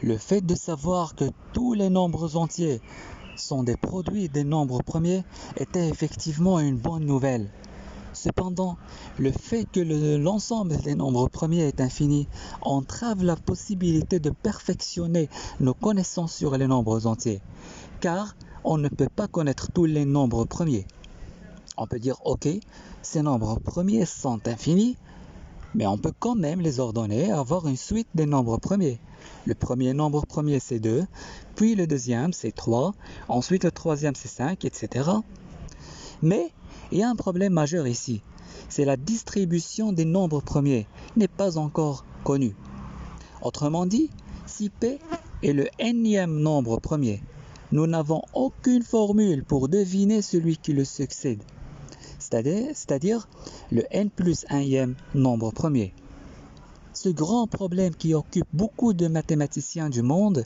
Le fait de savoir que tous les nombres entiers sont des produits des nombres premiers était effectivement une bonne nouvelle. Cependant, le fait que l'ensemble des nombres premiers est infini entrave la possibilité de perfectionner nos connaissances sur les nombres entiers, car on ne peut pas connaître tous les nombres premiers. On peut dire, ok, ces nombres premiers sont infinis, mais on peut quand même les ordonner et avoir une suite des nombres premiers. Le premier nombre premier c'est 2, puis le deuxième c'est 3, ensuite le troisième c'est 5, etc. Mais il y a un problème majeur ici, c'est la distribution des nombres premiers n'est pas encore connue. Autrement dit, si P est le nème nombre premier, nous n'avons aucune formule pour deviner celui qui le succède, c'est-à-dire le n plus 1e nombre premier. Ce grand problème qui occupe beaucoup de mathématiciens du monde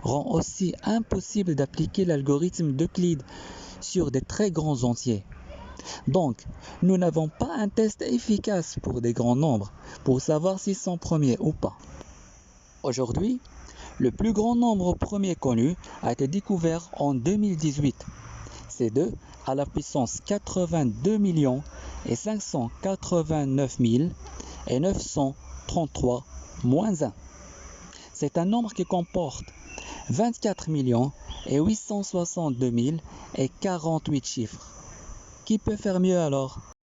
rend aussi impossible d'appliquer l'algorithme d'Euclide sur des très grands entiers. Donc, nous n'avons pas un test efficace pour des grands nombres pour savoir s'ils sont premiers ou pas. Aujourd'hui, le plus grand nombre premier connu a été découvert en 2018. C'est 2 à la puissance 82 589 933 moins 1. C'est un nombre qui comporte 24 862 048 chiffres. Qui peut faire mieux alors ?